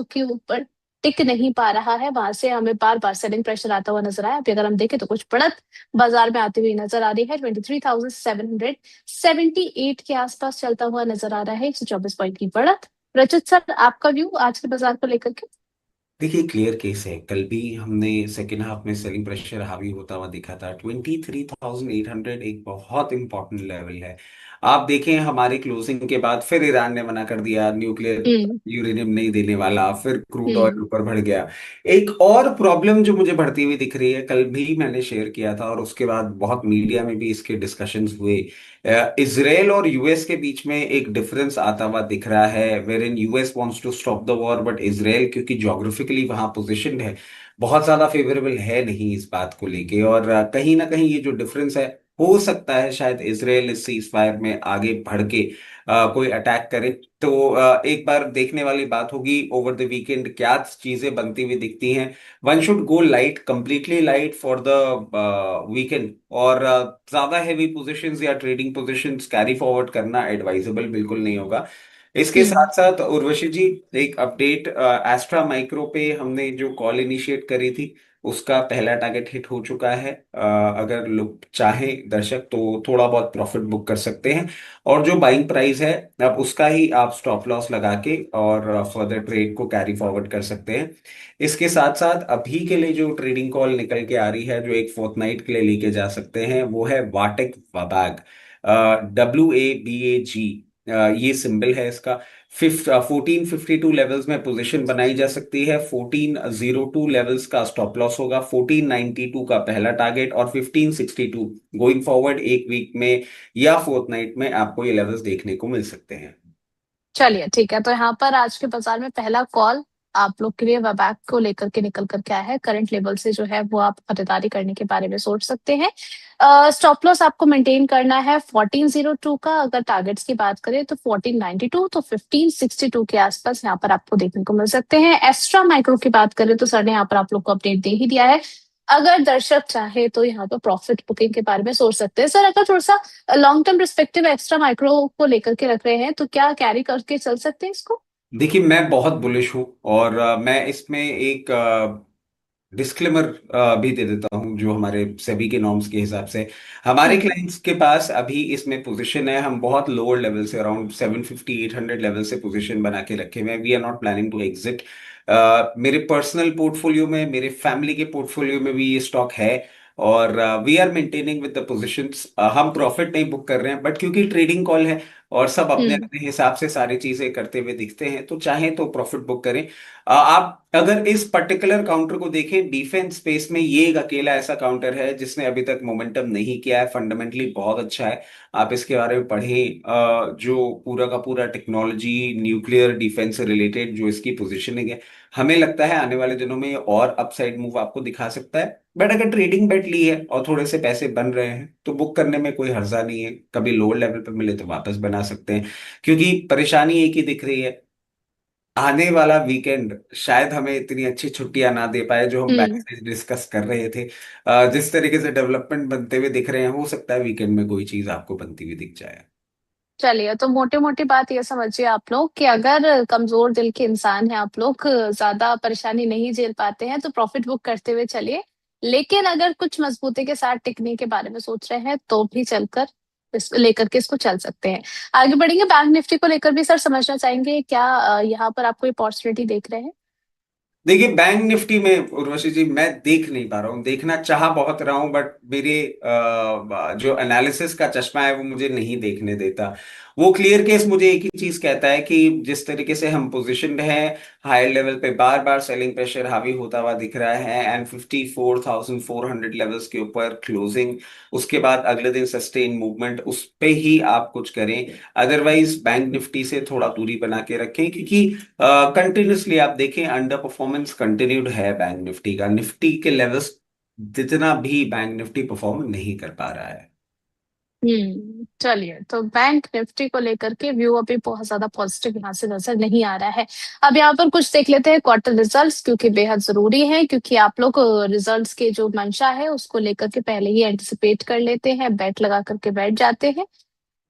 के ऊपर टिक नहीं पा रहा है, वहां से हमें बार बार सेलिंग प्रेशर आता हुआ नजर आया। अभी अगर हम देखें तो कुछ बढ़त बाजार में आती हुई नजर आ रही है। 23,778 के आसपास चलता हुआ नजर आ रहा है, 124 पॉइंट की बढ़त। रजत सर, आपका व्यू आज के बाजार को लेकर के? देखिए, क्लियर केस है। कल भी हमने सेकेंड हाफ में सेलिंग प्रेशर हावी होता हुआ दिखा था। 23,800 एक बहुत इंपॉर्टेंट लेवल है। आप देखें, हमारी क्लोजिंग के बाद फिर ईरान ने मना कर दिया, न्यूक्लियर हम्म। यूरेनियम नहीं देने वाला। फिर क्रूड ऑयल हम्म। ऊपर बढ़ गया। एक और प्रॉब्लम जो मुझे बढ़ती हुई दिख रही है, कल भी मैंने शेयर किया था और उसके बाद बहुत मीडिया में भी इसके डिस्कशंस हुए। इसराइल और यूएस के बीच में एक डिफरेंस आता हुआ दिख रहा है, where in US wants to stop the war, but Israel क्योंकि ज्योग्राफिकली वहां पोजिशनड है, बहुत ज्यादा फेवरेबल है नहीं इस बात को लेके। और कहीं ना कहीं ये जो डिफरेंस है, हो सकता है शायद इसराइल इस सीज फायर में आगे बढ़ के कोई अटैक करे। तो एक बार देखने वाली बात होगी ओवर द वीकेंड क्या चीजें बनती हुई दिखती हैं। One should go light, completely light for the weekend. और ज्यादा हैवी पोजीशंस या ट्रेडिंग पोजीशंस कैरी फॉरवर्ड करना एडवाइजेबल बिल्कुल नहीं होगा। इसके हम्म। साथ साथ उर्वशी जी, एक अपडेट। एस्ट्रा माइक्रो पे हमने जो कॉल इनिशिएट करी थी, उसका पहला टारगेट हिट हो चुका है। अगर लोग चाहें दर्शक तो थोड़ा बहुत प्रॉफिट बुक कर सकते हैं। और जो बाइंग प्राइस है, अब उसका ही आप स्टॉप लॉस लगा के और फर्दर ट्रेड को कैरी फॉरवर्ड कर सकते हैं। इसके साथ साथ अभी के लिए जो ट्रेडिंग कॉल निकल के आ रही है, जो एक फोर्टनाइट के लिए लेके जा सकते हैं, वो है वाटेक वबाग। WABAG, ये सिंबल है इसका। 1452 लेवल्स में पोजीशन बनाई जा सकती है। 1402 लेवल्स का स्टॉप लॉस होगा। 1492 का पहला टारगेट और 1562 गोइंग फॉरवर्ड एक वीक में या फोर्टनाइट में आपको ये लेवल्स देखने को मिल सकते हैं। चलिए ठीक है, तो यहाँ पर आज के बाजार में पहला कॉल आप लोग के लिए वेबैक को लेकर के निकल कर के आया है। करंट लेवल से जो है वो आप खरीदारी करने के बारे में सोच सकते हैं। स्टॉप लॉस आपको मेंटेन करना है 1402 का। अगर टारगेट्स की बात करें तो 1492, तो 1562 के आसपास यहाँ पर आपको देखने को मिल सकते हैं। एस्ट्रा माइक्रो की बात करें तो सर ने यहाँ पर आप लोग को अपडेट दे ही दिया है। अगर दर्शक चाहे तो यहाँ पर प्रॉफिट बुकिंग के बारे में सोच सकते हैं। सर, अगर थोड़ा सा long term perspective extra micro को लेकर के रख रहे हैं तो क्या कैरी करके चल सकते हैं इसको? देखिए, मैं बहुत बुलिश हूँ और मैं इसमें एक डिस्क्लेमर भी दे देता हूँ। जो हमारे सेबी के नॉर्म्स के हिसाब से हमारे हम्म। क्लाइंट्स के पास अभी इसमें पोजीशन है, हम बहुत लोअर लेवल से अराउंड 750 800 लेवल से पोजीशन बना के रखे हुए हैं। We are not planning to exit. मेरे पर्सनल पोर्टफोलियो में, मेरे फैमिली के पोर्टफोलियो में भी ये स्टॉक है। और we are maintaining with the positions. हम प्रॉफिट नहीं बुक कर रहे हैं, बट क्योंकि ट्रेडिंग कॉल है और सब अपने हम्म। अपने हिसाब से सारी चीजें करते हुए दिखते हैं, तो चाहे तो प्रॉफिट बुक करें। आप अगर इस पर्टिकुलर काउंटर को देखें, डिफेंस स्पेस में ये एक अकेला ऐसा काउंटर है जिसने अभी तक मोमेंटम नहीं किया है। फंडामेंटली बहुत अच्छा है। आप इसके बारे में पढ़ें। जो पूरा का पूरा टेक्नोलॉजी, न्यूक्लियर डिफेंस से रिलेटेड जो इसकी पोजीशनिंग है, हमें लगता है आने वाले दिनों में ये और अपसाइड मूव आपको दिखा सकता है। बट अगर ट्रेडिंग बेट ली है और थोड़े से पैसे बन रहे हैं तो बुक करने में कोई हर्जा नहीं है। कभी लोअर लेवल पे मिले तो वापस बना सकते हैं। क्योंकि परेशानी एक ही दिख रही है, आने वाला वीकेंड शायद हमें इतनी अच्छी छुट्टियां ना दे पाए जो हम बैक हम्म। से डिस्कस कर रहे थे। जिस तरीके से डेवलपमेंट बनते हुए दिख रहे हैं, हो सकता है वीकेंड में कोई चीज आपको बनती हुई दिख जाए। चलिए, तो मोटी मोटी बात ये समझिए आप लोग कि अगर कमजोर दिल के इंसान हैं आप लोग, ज्यादा परेशानी नहीं झेल पाते हैं, तो प्रॉफिट बुक करते हुए चलिए। लेकिन अगर कुछ मजबूती के साथ टिकने के बारे में सोच रहे हैं तो भी चलकर इसको लेकर के इसको चल सकते हैं। आगे बढ़ेंगे, बैंक निफ्टी को लेकर भी सर समझना चाहेंगे क्या यहाँ पर आपको अपॉर्चुनिटी देख रहे हैं? देखिए, बैंक निफ्टी में उर्वशी जी मैं देख नहीं पा रहा हूँ। देखना चाह बहुत रहा हूँ, बट मेरे जो एनालिसिस का चश्मा है वो मुझे नहीं देखने देता। वो क्लियर केस मुझे एक ही चीज कहता है कि जिस तरीके से हम पोजिशनड हैं, हायर लेवल पे बार बार सेलिंग प्रेशर हावी होता हुआ दिख रहा है, एंड 54,400 लेवल्स के ऊपर क्लोजिंग, उसके बाद अगले दिन सस्टेन मूवमेंट, उस पे ही आप कुछ करें। अदरवाइज बैंक निफ्टी से थोड़ा दूरी बना के रखें, क्योंकि कंटिन्यूसली आप देखें अंडर परफॉर्मेंस कंटिन्यूड है बैंक निफ्टी का। निफ्टी के लेवल्स जितना भी बैंक निफ्टी परफॉर्म नहीं कर पा रहा है। चलिए, तो बैंक निफ्टी को लेकर के व्यू अभी बहुत ज्यादा पॉजिटिव यहाँ से नजर नहीं आ रहा है। अब यहाँ पर कुछ देख लेते हैं क्वार्टर रिजल्ट्स, क्योंकि बेहद जरूरी है, क्योंकि आप लोग रिजल्ट्स के जो मंशा है उसको लेकर के पहले ही एंटिसिपेट कर लेते हैं, बेट लगा करके बैठ जाते हैं।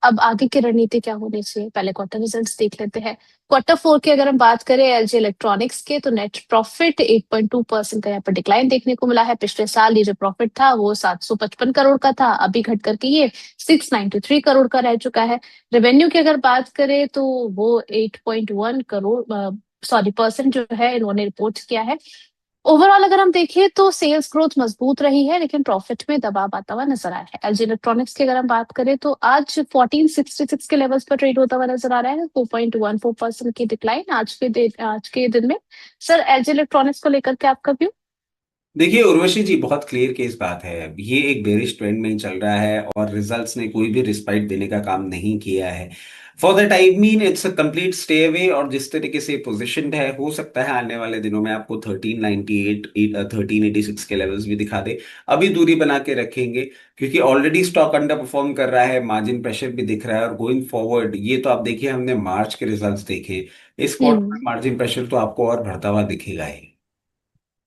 अब आगे की रणनीति क्या होनी चाहिए, पहले क्वार्टर रिजल्ट्स देख लेते हैं। क्वार्टर फोर की अगर हम बात करें एलजी इलेक्ट्रॉनिक्स के, तो नेट प्रॉफिट 8.2% का यहाँ पर डिक्लाइन देखने को मिला है। पिछले साल ये जो प्रॉफिट था वो 755 करोड़ का था, अभी घट करके ये 693 करोड़ का रह चुका है। रेवेन्यू की अगर बात करें तो वो 8.1 करोड़ सॉरी परसेंट जो है इन्होंने रिपोर्ट किया है। ओवरऑल अगर हम देखें तो सेल्स ग्रोथ मजबूत रही है, लेकिन प्रॉफिट में दबाव आता हुआ नजर आया है। एलजी इलेक्ट्रॉनिक्स की अगर हम बात करें तो आज 1466 के लेवल्स पर ट्रेड होता हुआ नजर आ रहा है, 2.14% की डिक्लाइन आज के दिन में। सर एलजी इलेक्ट्रॉनिक्स को लेकर के आपका व्यू? देखिए उर्वशी जी, बहुत क्लियर केस बात है। ये एक बेरिश ट्रेंड में ही चल रहा है और रिजल्ट्स ने कोई भी रिस्पाइट देने का काम नहीं किया है। For the time mean it's a complete stay away. और जिस तरीके से पोजिशन है, हो सकता है आने वाले दिनों में आपको 1398 1386 के लेवल्स भी दिखा दे। अभी दूरी बना के रखेंगे, क्योंकि ऑलरेडी स्टॉक अंडर परफॉर्म कर रहा है, मार्जिन प्रेशर भी दिख रहा है। और गोइंग फॉरवर्ड ये तो आप देखिए, हमने मार्च के रिजल्ट्स देखे, इस क्वार्टर में हम्म। मार्जिन प्रेशर तो आपको और बढ़ता हुआ दिखेगा ही।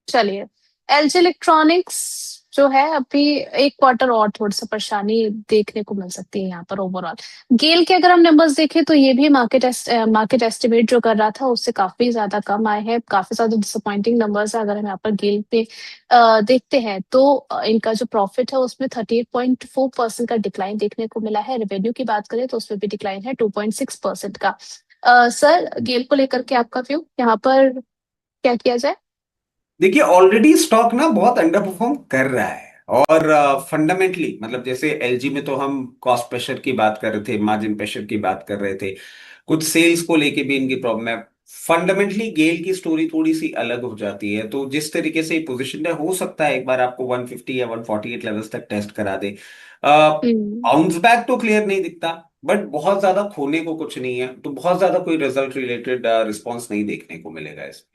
चलिए, एलजी इलेक्ट्रॉनिक्स जो है अभी एक क्वार्टर और थोड़ा सा परेशानी देखने को मिल सकती है यहाँ पर ओवरऑल। गेल के अगर हम नंबर्स देखें तो ये भी मार्केट एस्टिमेट जो कर रहा था उससे काफी ज्यादा कम आए हैं, काफी ज्यादा डिसअपॉइंटिंग नंबर्स है। अगर हम यहाँ पर गेल पे देखते हैं तो इनका जो प्रॉफिट है उसमें 38.4% का डिक्लाइन देखने को मिला है। रेवेन्यू की बात करें तो उसमें भी डिक्लाइन है 2.6% का। सर गेल को लेकर के आपका व्यू यहाँ पर क्या किया जाए? देखिए ऑलरेडी स्टॉक ना बहुत अंडर परफॉर्म कर रहा है। और फंडामेंटली मतलब जैसे एलजी में तो हम कॉस्ट प्रेशर की बात कर रहे थे, मार्जिन प्रेशर की बात कर रहे थे, कुछ सेल्स को लेके भी इनकी प्रॉब्लम है। फंडामेंटली गेल की स्टोरी थोड़ी सी अलग हो जाती है। तो जिस तरीके से पोजीशन है, हो सकता है एक बार आपको 150 या 148 लेवल्स तक टेस्ट करा दे। हम्म। बाउंस बैक तो क्लियर नहीं दिखता, बट बहुत ज्यादा खोने को कुछ नहीं है, तो बहुत ज्यादा कोई रिजल्ट रिलेटेड रिस्पॉन्स नहीं देखने को मिलेगा इसमें।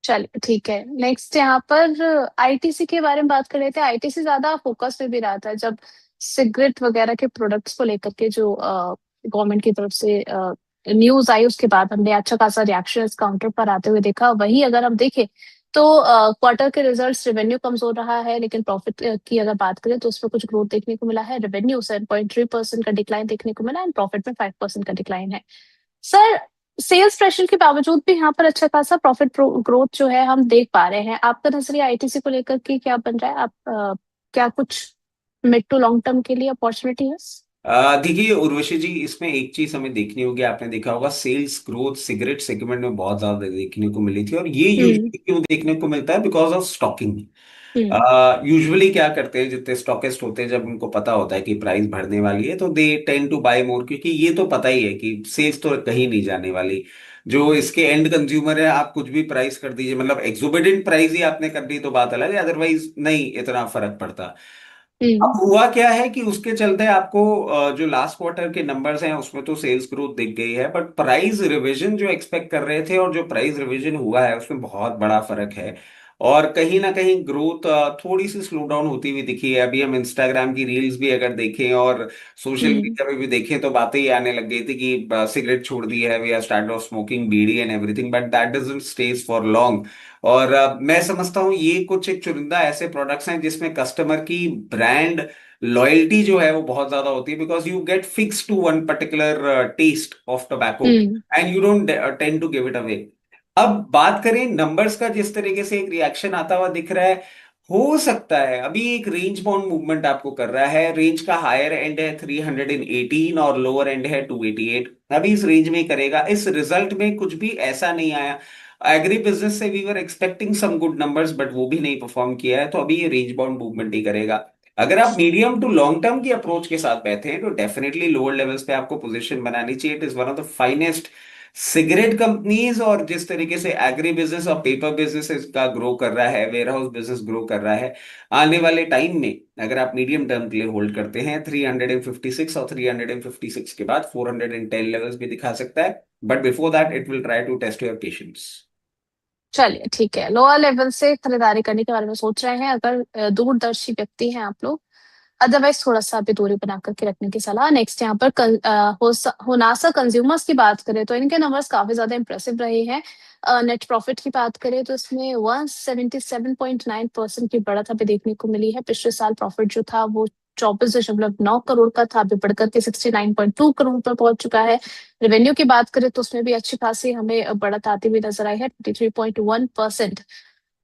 चलिए ठीक है, नेक्स्ट यहाँ पर आईटीसी के बारे में बात कर रहे थे। आईटीसी ज्यादा फोकस में भी रहा था जब सिगरेट वगैरह के प्रोडक्ट्स को लेकर के जो गवर्नमेंट की तरफ से न्यूज आई, उसके बाद हमने अच्छा खासा रिएक्शन इस काउंटर पर आते हुए देखा। वही अगर हम देखें तो क्वार्टर के रिजल्ट्स, रेवेन्यू कमजोर रहा है, लेकिन प्रॉफिट की अगर बात करें तो उसमें कुछ ग्रोथ देखने को मिला है। रेवेन्यू 7.3% का डिक्लाइन देखने को मिला है, एंड प्रॉफिट में 5% का डिक्लाइन है। सर सेल्स प्रेशर के बावजूद भी यहाँ पर अच्छा खासा प्रॉफिट ग्रोथ जो है हम देख पा रहे हैं। आपका नजरिया आईटीसी को लेकर के क्या बन रहा है? आप क्या कुछ मिड टू लॉन्ग टर्म के लिए अपॉर्चुनिटी है? देखिए उर्वशी जी, इसमें एक चीज हमें देखनी होगी। आपने देखा होगा सेल्स ग्रोथ सिगरेट सेगमेंट में बहुत ज्यादा देखने को मिली थी, और ये हम्म। यूजुअली क्यों देखने को मिलता है? Because of stocking. Hmm. Usually क्या करते हैं जितने स्टॉकिस्ट होते हैं, जब उनको पता होता है कि प्राइस बढ़ने वाली है, तो दे टेंड टू बाय मोर, क्योंकि ये तो पता ही है कि सेल्स तो कहीं नहीं जाने वाली। जो इसके एंड कंज्यूमर है, आप कुछ भी प्राइस कर दीजिए, मतलब एक्सोर्बिडेंट प्राइस ही आपने कर दी तो बात अलग है, अदरवाइज नहीं इतना फर्क पड़ता। अब हम्म। हुआ क्या है कि उसके चलते आपको जो लास्ट क्वार्टर के नंबर्स हैं उसमें तो सेल्स ग्रोथ दिख गई है, बट प्राइस रिवीजन जो एक्सपेक्ट कर रहे थे और जो प्राइस रिवीजन हुआ है उसमें बहुत बड़ा फर्क है। और कहीं ना कहीं ग्रोथ थोड़ी सी स्लो डाउन होती हुई दिखी है। अभी हम इंस्टाग्राम की रील्स भी अगर देखें और सोशल हम्म। मीडिया पे भी देखें, तो बातें ही आने लग गई थी कि सिगरेट छोड़ दी है, we are start of smoking bidi and everything, but that doesn't stay for long. और मैं समझता हूँ ये कुछ एक चुनिंदा ऐसे प्रोडक्ट्स हैं जिसमें कस्टमर की ब्रांड लॉयल्टी जो है वो बहुत ज्यादा होती है, because you get fix to one particular taste of tobacco hmm. And you don't tend to give it away. अब बात करें नंबर्स का, जिस तरीके से एक रिएक्शन आता हुआ दिख रहा है, हो सकता है अभी एक रेंज बाउंड मूवमेंट आपको कर रहा है। रेंज का हायर एंड है 318 और लोअर एंड है 288। अभी इस रेंज में ही करेगा। इस रिजल्ट में कुछ भी ऐसा नहीं आया। एग्री बिजनेस से we were expecting some good numbers, but वो भी नहीं परफॉर्म किया है, तो अभी ये रेंज बाउंड मूवमेंट ही करेगा। अगर आप मीडियम टू लॉन्ग टर्म की अप्रोच के साथ बैठे हैं, तो डेफिनेटली लोअर लेवल्स पे आपको पोजीशन बनानी चाहिए। It is one of the finest cigarette companies. और जिस तरीके से एग्री बिजनेस और पेपर बिजनेस का ग्रो कर रहा है, वेयर हाउस बिजनेस ग्रो कर रहा है, आने वाले टाइम में अगर आप मीडियम टर्म के लिए होल्ड करते हैं, 356 और 356 के बाद 410 लेवल्स भी दिखा सकता है, but before that it will try to test your patience. चलिए ठीक है, लोअर लेवल से खरीदारी करने के बारे में सोच रहे हैं अगर दूरदर्शी व्यक्ति हैं आप लोग। अदरवाइज थोड़ा सा अभी दूरी बना करके रखने की सलाह। नेक्स्ट यहाँ पर होनासा कंज्यूमर्स की बात करें तो इनके नंबर्स काफी ज्यादा इंप्रेसिव रहे हैं। नेट प्रॉफिट की बात करें तो इसमें 177.9% की बढ़त हमें देखने को मिली है। पिछले साल प्रॉफिट जो था वो 24.9 करोड़ का था, अभी बढ़कर के 69.2 करोड़ पर पहुंच चुका है। रेवेन्यू की बात करें तो उसमें भी अच्छी खासी हमें बढ़त आती हुई नजर आई है, 23.1%।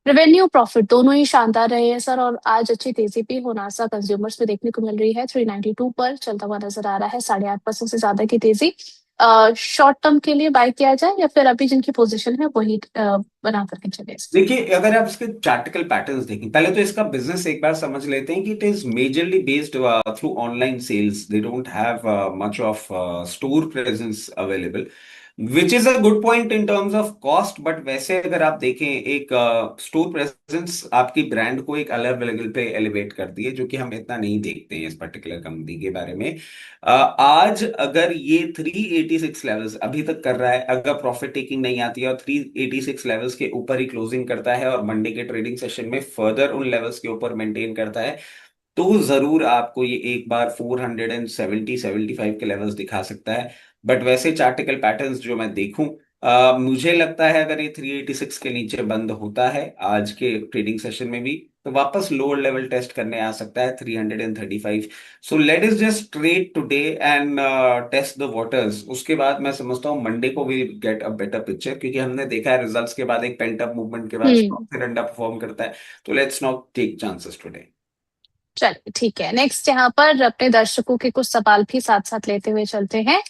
रेवेन्यू प्रॉफिट दोनों ही शानदार रहे हैं सर, और आज अच्छी तेजी भी होनासा कंज्यूमर्स में देखने को मिल रही है, 392 पर चलता हुआ नजर आ रहा है, 8.5% से ज्यादा की तेजी। शॉर्ट टर्म के लिए बाय किया जाए या फिर अभी जिनकी पोजीशन है वही बना करके चले? देखिए, अगर आप इसके चार्टिकल पैटर्न्स देखें, पहले तो इसका बिजनेस एक बार समझ लेते हैं कि it is majorly based through online sales. They don't have much of store presence available, which is a good point in terms of cost. But वैसे अगर आप देखें, एक स्टोर प्रेजेंस आपकी ब्रांड को एक अलग लेवल पे एलिवेट करती है, जो कि हम इतना नहीं देखते हैं इस पर्टिकुलर कंपनी के बारे में। आज अगर ये 386 लेवल्स अभी तक कर रहा है, अगर प्रॉफिट टेकिंग नहीं आती है और 386 लेवल्स के ऊपर ही क्लोजिंग करता है और मंडे के ट्रेडिंग सेशन में फर्दर उन लेवल्स के ऊपर मेंटेन करता है, तो जरूर आपको ये एक बार 470-75 के लेवल्स दिखा सकता है। बट वैसे चार्टिकल पैटर्न्स जो मैं देखूं, मुझे लगता है अगर ये 386 के नीचे बंद होता है आज के ट्रेडिंग सेशन में भी, तो वापस लोअर लेवल टेस्ट करने आ सकता है 335। So let us just trade today and test the waters. उसके बाद मैं समझता हूँ मंडे को will get a better picture, क्योंकि हमने देखा है रिजल्ट्स के बाद एक पेंट अप मूवमेंट के बाद हम्म। स्टॉक फिर अंडर परफॉर्म करता है। तो let's not take chances today. चलिए ठीक है, नेक्स्ट यहाँ पर अपने दर्शकों के कुछ सवाल भी साथ साथ लेते हुए चलते हैं।